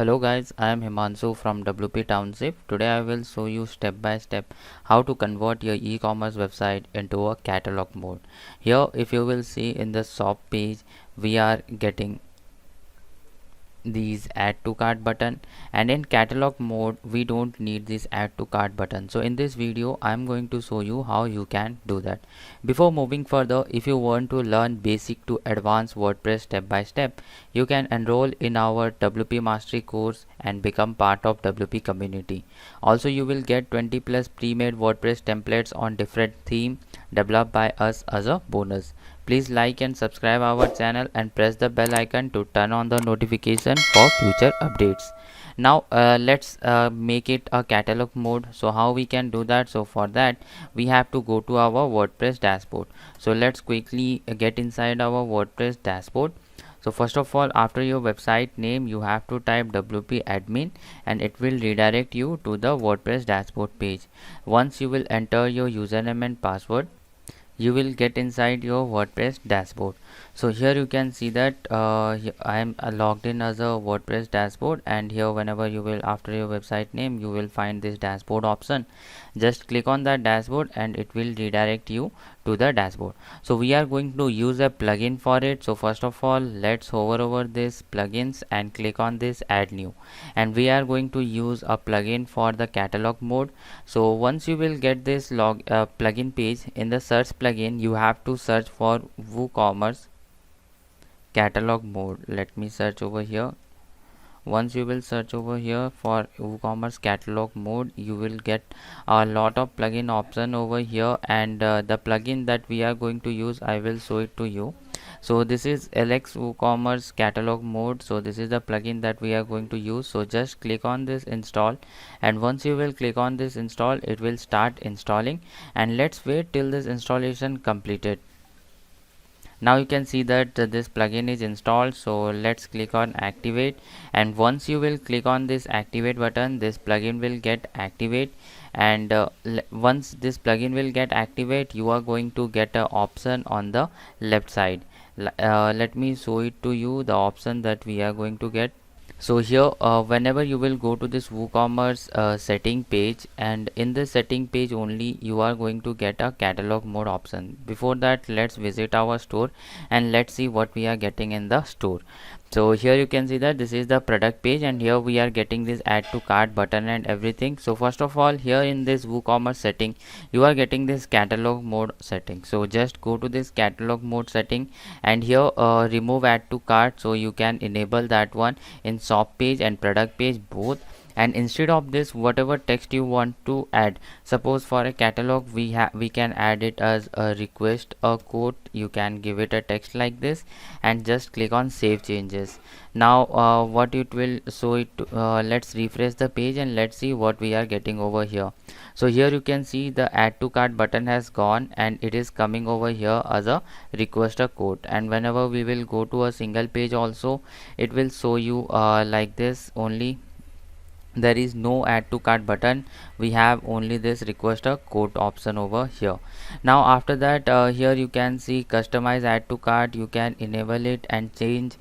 Hello guys, I am Himanshu from WP Township. Today I will show you step by step how to convert your e-commerce website into a catalog mode. Here if you will see in the shop page, we are getting these add to cart button, and in catalog mode we don't need this add to cart button. So in this video I'm going to show you how you can do that. Before moving further, if you want to learn basic to advanced WordPress step by step, you can enroll in our WP Mastery course and become part of WP community. Also you will get 20 plus pre-made WordPress templates on different theme developed by us as a bonus. Please like and subscribe our channel and press the bell icon to turn on the notification for future updates. Now let's make it a catalog mode. So how we can do that? So for that we have to go to our WordPress dashboard. So let's quickly get inside our WordPress dashboard. So first of all, after your website name you have to type WP admin and it will redirect you to the WordPress dashboard page. Once you will enter your username and password, you will get inside your WordPress dashboard. So here you can see that I am logged in as a WordPress dashboard, and here whenever you will after your website name you will find this dashboard option. Just click on that dashboard and it will redirect you to the dashboard. So we are going to use a plugin for it. So first of all, let's hover over this plugins and click on this add new, and we are going to use a plugin for the catalog mode. So once you will get this plugin page, in the search plugin you have to search for WooCommerce catalog mode. Let me search over here. Once you will search over here for WooCommerce catalog mode, you will get a lot of plugin option over here, and the plugin that we are going to use, I will show it to you. So this is LX WooCommerce catalog mode. So this is the plugin that we are going to use. So just click on this install, and once you will click on this install, it will start installing, and let's wait till this installation completed. Now you can see that this plugin is installed. So let's click on activate, and once you will click on this activate button, this plugin will get activate, and once this plugin will get activate, you are going to get an option on the left side. Let me show it to you, the option that we are going to get. So here whenever you will go to this WooCommerce setting page, and in the setting page only you are going to get a catalog mode option. Before that, let's visit our store and let's see what we are getting in the store. So here you can see that this is the product page, and here we are getting this add to cart button and everything. So first of all, here in this WooCommerce setting you are getting this catalog mode setting. So just go to this catalog mode setting, and here remove add to cart, so you can enable that one in shop page and product page both. And instead of this, whatever text you want to add, suppose for a catalog we can add it as a request a quote. You can give it a text like this and just click on save changes. Now what it will show it let's refresh the page and let's see what we are getting over here. So here you can see the add to cart button has gone, and it is coming over here as a request a quote. And whenever we will go to a single page also, it will show you like this only. There is no add to cart button, we have only this request a quote option over here. Now after that, here you can see customize add to cart. You can enable it and change.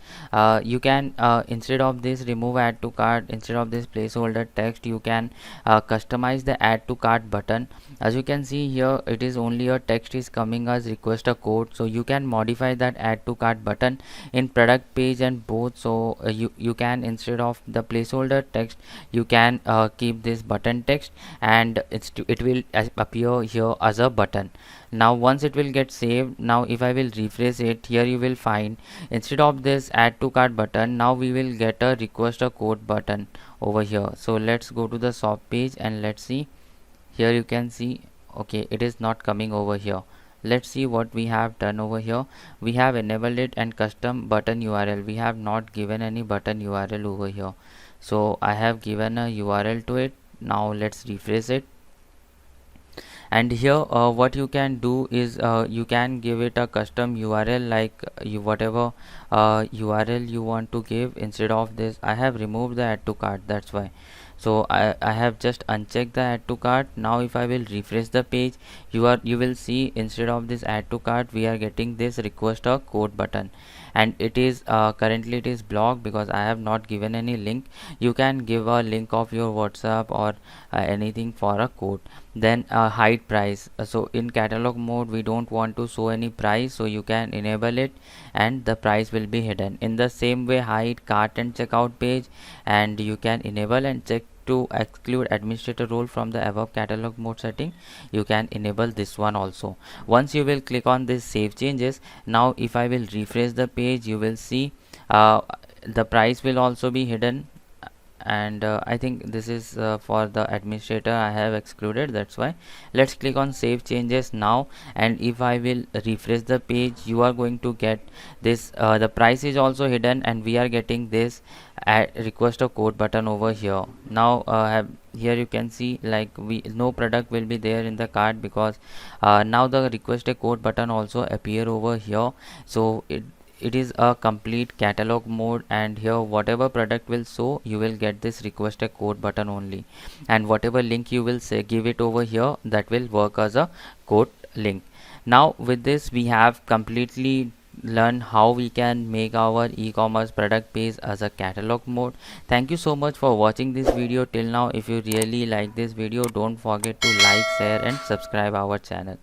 You can instead of this remove add to cart, instead of this placeholder text, you can customize the add to cart button. As you can see here, it is only a text is coming as request a quote. So you can modify that add to cart button in product page and both. So you can, instead of the placeholder text, you can keep this button text, and it will appear here as a button. Now once it will get saved, now if I will refresh it, here you will find instead of this add to cart button, now we will get a request a quote button over here. So let's go to the shop page and let's see. Here you can see, okay, it is not coming over here. Let's see what we have done over here. We have enabled it and custom button URL. We have not given any button URL over here. So I have given a URL to it. Now let's refresh it, and here what you can do is you can give it a custom URL, like whatever URL you want to give. Instead of this, I have removed the add to cart, that's why. So I have just unchecked the add to cart. Now if I will refresh the page, you will see instead of this add to cart we are getting this request a code button, and it is currently it is blocked because I have not given any link. You can give a link of your WhatsApp or anything for a code. Then hide price. So in catalog mode we don't want to show any price, so you can enable it and the price will be hidden. In the same way, hide cart and checkout page, and you can enable and check to exclude administrator role from the above catalog mode setting. You can enable this one also. Once you will click on this save changes, now if I will refresh the page, you will see the price will also be hidden, and I think this is for the administrator I have excluded, that's why. Let's click on save changes now, and if I will refresh the page, you are going to get this the price is also hidden, and we are getting this request a code button over here. Now here you can see like no product will be there in the cart, because now the request a code button also appear over here. So it is a complete catalog mode, and here whatever product will show, you will get this request a code button only, and whatever link you will say give it over here, that will work as a code link. Now with this we have completely learned how we can make our e-commerce product page as a catalog mode. Thank you so much for watching this video till now. If you really like this video, don't forget to like, share and subscribe our channel.